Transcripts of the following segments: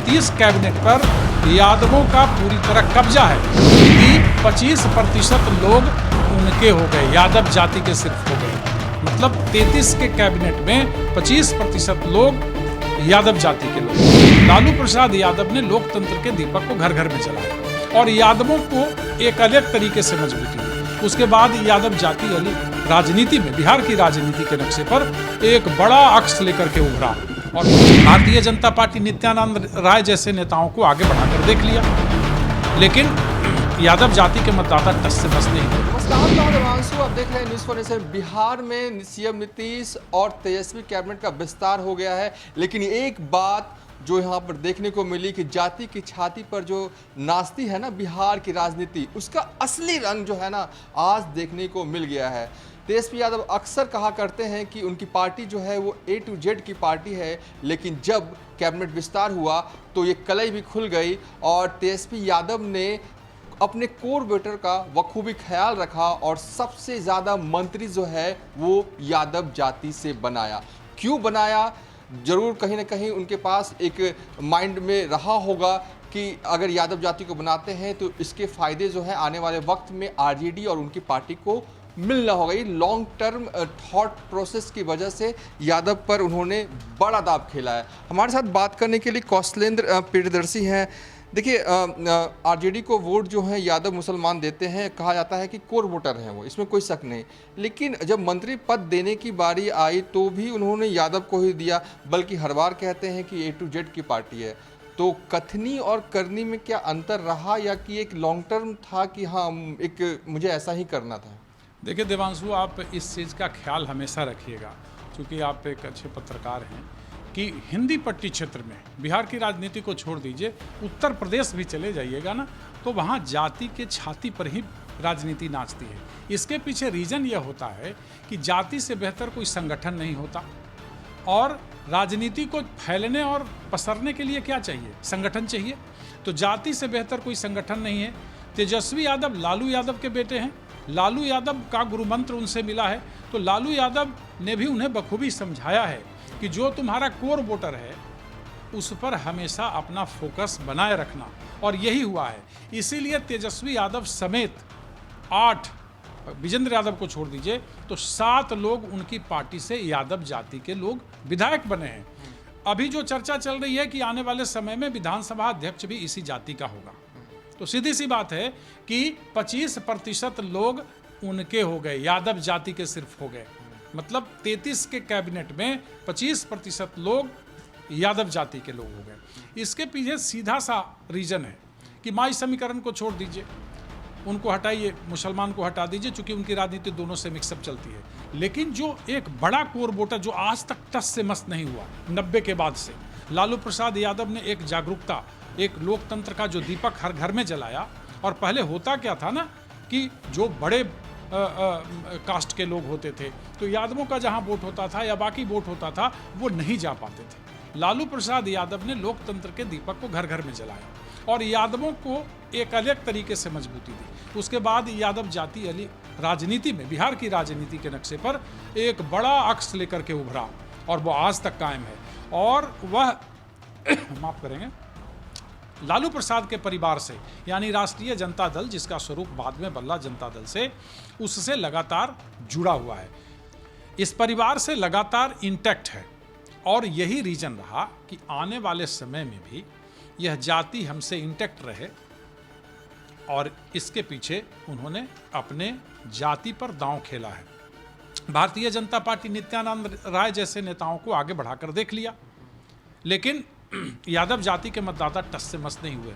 Nitish cabinet पर यादवों का पूरी तरह कब्जा है कि 25% लोग उनके हो गए, यादव जाति के सिर्फ हो गए। मतलब 33 के कैबिनेट में 25% लोग यादव जाति के लोग। लालू प्रसाद यादव ने लोकतंत्र के दीपक को घर घर में जलाया और यादवों को एक अलग तरीके से मजबूती दी। उसके बाद यादव जाति अली राजनीति में, बिहार की राजनीति के नक्शे पर एक बड़ा अक्स लेकर के उभरा और भारतीय जनता पार्टी नित्यानंद राय जैसे नेताओं को आगे बढ़ाकर देख लिया, लेकिन यादव जाति के मतदाता टस से बस नहीं हुए। नमस्कार, मैं देवांशु, आप देख रहे हैं न्यूज़ फॉर नेशन। बिहार में सीएम नीतीश और तेजस्वी कैबिनेट का विस्तार हो गया है, लेकिन एक बात जो यहाँ पर देखने को मिली कि जाति की छाती पर जो नाचती है ना बिहार की राजनीति, उसका असली रंग जो है ना आज देखने को मिल गया है। तेजस्वी यादव अक्सर कहा करते हैं कि उनकी पार्टी जो है वो A to Z की पार्टी है, लेकिन जब कैबिनेट विस्तार हुआ तो ये कलई भी खुल गई और तेजस्वी यादव ने अपने कोर वोटर का बखूबी ख्याल रखा और सबसे ज़्यादा मंत्री जो है वो यादव जाति से बनाया। क्यों बनाया? जरूर कहीं ना कहीं उनके पास एक माइंड में रहा होगा कि अगर यादव जाति को बनाते हैं तो इसके फायदे जो है आने वाले वक्त में आरजेडी और उनकी पार्टी को मिलना होगा। ये लॉन्ग टर्म थॉट प्रोसेस की वजह से यादव पर उन्होंने बड़ा दाव खेला है। हमारे साथ बात करने के लिए कौशलेंद्र प्रियदर्शी हैं। देखिए, आरजेडी को वोट जो है यादव मुसलमान देते हैं, कहा जाता है कि कोर वोटर हैं वो, इसमें कोई शक नहीं। लेकिन जब मंत्री पद देने की बारी आई तो भी उन्होंने यादव को ही दिया, बल्कि हर बार कहते हैं कि A to Z की पार्टी है। तो कथनी और करनी में क्या अंतर रहा या कि एक लॉन्ग टर्म था कि हाँ एक मुझे ऐसा ही करना था? देखिए देवांशु, आप इस चीज़ का ख्याल हमेशा रखिएगा, क्योंकि आप एक अच्छे पत्रकार हैं, कि हिंदी पट्टी क्षेत्र में बिहार की राजनीति को छोड़ दीजिए, उत्तर प्रदेश भी चले जाइएगा ना तो वहाँ जाति के छाती पर ही राजनीति नाचती है। इसके पीछे रीज़न यह होता है कि जाति से बेहतर कोई संगठन नहीं होता और राजनीति को फैलने और पसरने के लिए क्या चाहिए? संगठन चाहिए। तो जाति से बेहतर कोई संगठन नहीं है। तेजस्वी यादव लालू यादव के बेटे हैं, लालू यादव का गुरु मंत्र उनसे मिला है, तो लालू यादव ने भी उन्हें बखूबी समझाया है कि जो तुम्हारा कोर वोटर है उस पर हमेशा अपना फोकस बनाए रखना, और यही हुआ है। इसीलिए तेजस्वी यादव समेत 8, विजेंद्र यादव को छोड़ दीजिए तो 7 लोग उनकी पार्टी से यादव जाति के लोग विधायक बने हैं। अभी जो चर्चा चल रही है कि आने वाले समय में विधानसभा अध्यक्ष भी इसी जाति का होगा, तो सीधी सी बात है कि 25% लोग उनके हो गए, यादव जाति के सिर्फ हो गए। मतलब 33 के कैबिनेट में 25% लोग यादव जाति के लोग हो गए। इसके पीछे सीधा सा रीजन है कि माई समीकरण को छोड़ दीजिए, उनको हटाइए, मुसलमान को हटा दीजिए, चूंकि उनकी राजनीति दोनों से मिक्सअप चलती है। लेकिन जो एक बड़ा कोर वोटर जो आज तक टस से मस्त नहीं हुआ 90 के बाद से, लालू प्रसाद यादव ने एक जागरूकता, एक लोकतंत्र का जो दीपक हर घर में जलाया। और पहले होता क्या था ना कि जो बड़े कास्ट के लोग होते थे तो यादवों का जहां वोट होता था या बाकी वोट होता था वो नहीं जा पाते थे। लालू प्रसाद यादव ने लोकतंत्र के दीपक को घर घर में जलाया और यादवों को एक अलग तरीके से मजबूती दी। उसके बाद यादव जाति अली राजनीति में, बिहार की राजनीति के नक्शे पर एक बड़ा अक्स लेकर के उभरा और वो आज तक कायम है। और वह माफ करेंगे, लालू प्रसाद के परिवार से, यानी राष्ट्रीय जनता दल, जिसका स्वरूप बाद में बदला जनता दल से, उससे लगातार जुड़ा हुआ है, इस परिवार से लगातार इंटैक्ट है। और यही रीजन रहा कि आने वाले समय में भी यह जाति हमसे इंटैक्ट रहे, और इसके पीछे उन्होंने अपने जाति पर दांव खेला है। भारतीय जनता पार्टी नित्यानंद राय जैसे नेताओं को आगे बढ़ाकर देख लिया, लेकिन यादव जाति के मतदाता टस से मस नहीं हुए।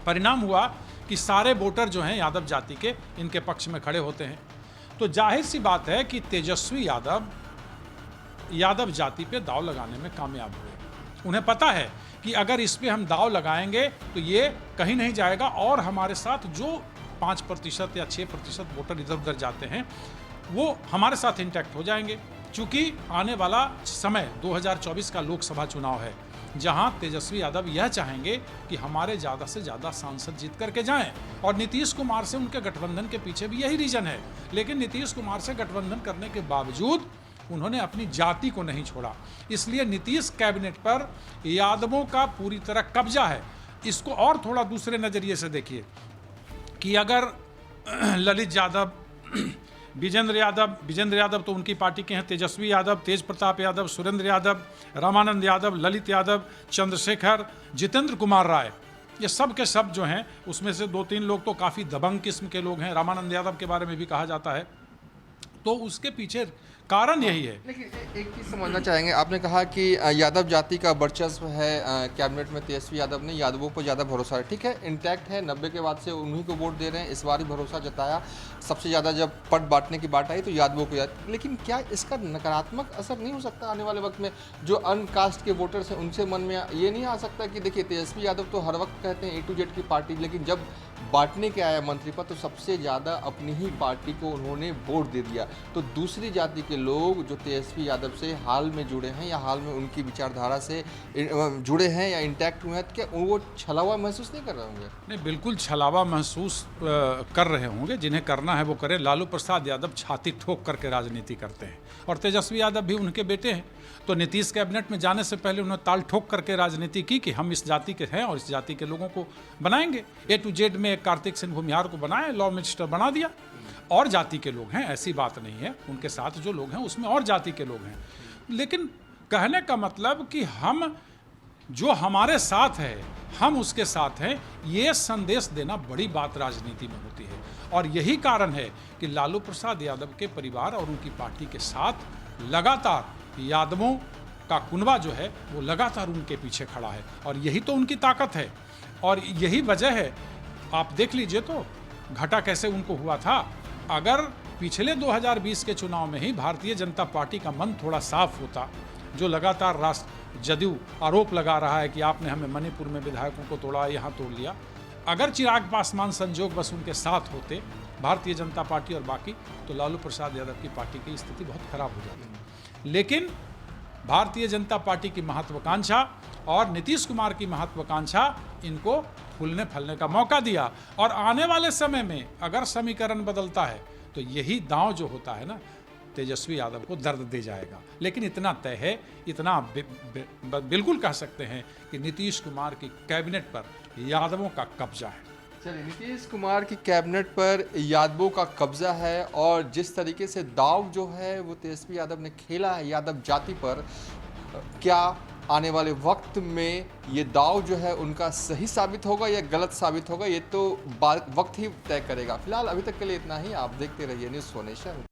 परिणाम हुआ कि सारे वोटर जो हैं यादव जाति के, इनके पक्ष में खड़े होते हैं। तो जाहिर सी बात है कि तेजस्वी यादव जाति पे दांव लगाने में कामयाब हुए। उन्हें पता है कि अगर इस पे हम दांव लगाएंगे तो ये कहीं नहीं जाएगा और हमारे साथ जो 5% या 6% वोटर इधर उधर जाते हैं वो हमारे साथ इंटैक्ट हो जाएंगे। चूंकि आने वाला समय 2024 का लोकसभा चुनाव है, जहां तेजस्वी यादव यह चाहेंगे कि हमारे ज़्यादा से ज़्यादा सांसद जीत करके जाएं, और नीतीश कुमार से उनके गठबंधन के पीछे भी यही रीजन है। लेकिन नीतीश कुमार से गठबंधन करने के बावजूद उन्होंने अपनी जाति को नहीं छोड़ा। इसलिए नीतीश कैबिनेट पर यादवों का पूरी तरह कब्जा है। इसको और थोड़ा दूसरे नज़रिए से देखिए कि अगर ललित यादव, विजेंद्र यादव तो उनकी पार्टी के हैं, तेजस्वी यादव, तेज प्रताप यादव, सुरेंद्र यादव, रामानंद यादव, ललित यादव, चंद्रशेखर, जितेंद्र कुमार राय, ये सब के सब जो हैं, उसमें से 2-3 लोग तो काफ़ी दबंग किस्म के लोग हैं। रामानंद यादव के बारे में भी कहा जाता है। तो उसके पीछे कारण यही है। लेकिन एक चीज़ समझना चाहेंगे, आपने कहा कि यादव जाति का वर्चस्व है कैबिनेट में, तेजस्वी यादव ने यादवों पर ज़्यादा भरोसा है। ठीक है, इंटैक्ट है, 90 के बाद से उन्हीं को वोट दे रहे हैं, इस बार ही भरोसा जताया। सबसे ज़्यादा जब पट बांटने की बात आई तो यादवों को याद, लेकिन क्या इसका नकारात्मक असर नहीं हो सकता आने वाले वक्त में? जो अनकास्ट के वोटर्स हैं उनसे मन में ये नहीं आ सकता कि देखिए तेजस्वी यादव तो हर वक्त कहते हैं A to Z की पार्टी, लेकिन जब बांटने के आया मंत्री पद तो सबसे ज़्यादा अपनी ही पार्टी को उन्होंने वोट दे दिया। तो दूसरी जाति के लोग जो तेजस्वी यादव से हाल में जुड़े हैं या हाल में उनकी विचारधारा से जुड़े हैं या इंटैक्ट हुए हैं, तो क्या वो छला हुआ महसूस नहीं कर रहे होंगे? नहीं, बिल्कुल छलावा महसूस कर रहे होंगे। जिन्हें करना है वो करें। लालू प्रसाद यादव छाती ठोक करके राजनीति करते हैं और तेजस्वी यादव भी उनके बेटे हैं। तो नीतीश कैबिनेट में जाने से पहले उन्होंने ताल ठोक करके राजनीति की कि हम इस जाति के हैं और इस जाति के लोगों को बनाएंगे। A to Z में कार्तिक सिंह भूमिहार को बनाया, लॉ मिनिस्टर बना दिया। और जाति के लोग हैं, ऐसी बात नहीं है, उनके साथ जो लोग हैं उसमें और जाति के लोग हैं। लेकिन कहने का मतलब कि हम जो हमारे साथ है हम उसके साथ हैं, ये संदेश देना बड़ी बात राजनीति में होती है। और यही कारण है कि लालू प्रसाद यादव के परिवार और उनकी पार्टी के साथ लगातार यादवों का कुनबा जो है वो लगातार उनके पीछे खड़ा है और यही तो उनकी ताकत है और यही वजह है। आप देख लीजिए तो घाटा कैसे उनको हुआ था। अगर पिछले 2020 के चुनाव में ही भारतीय जनता पार्टी का मन थोड़ा साफ होता, जो लगातार जदयू आरोप लगा रहा है कि आपने हमें मणिपुर में विधायकों को तोड़ा, यहाँ तोड़ लिया, अगर चिराग पासवान संजोग बस उनके साथ होते भारतीय जनता पार्टी और बाकी, तो लालू प्रसाद यादव की पार्टी की स्थिति बहुत खराब हो जाती। लेकिन भारतीय जनता पार्टी की महत्वाकांक्षा और नीतीश कुमार की महत्वाकांक्षा इनको फूलने फलने का मौका दिया। और आने वाले समय में अगर समीकरण बदलता है तो यही दांव जो होता है ना, तेजस्वी यादव को दर्द दे जाएगा। लेकिन इतना तय है, इतना बिल्कुल कह सकते हैं कि नीतीश कुमार की कैबिनेट पर यादवों का कब्जा है। चलिए, नीतीश कुमार की कैबिनेट पर यादवों का कब्जा है और जिस तरीके से दाव जो है वो तेजस्वी यादव ने खेला है यादव जाति पर, क्या आने वाले वक्त में ये दाव जो है उनका सही साबित होगा या गलत साबित होगा, ये तो वक्त ही तय करेगा। फिलहाल अभी तक के लिए इतना ही। आप देखते रहिए न्यूज़ 4 नेशन।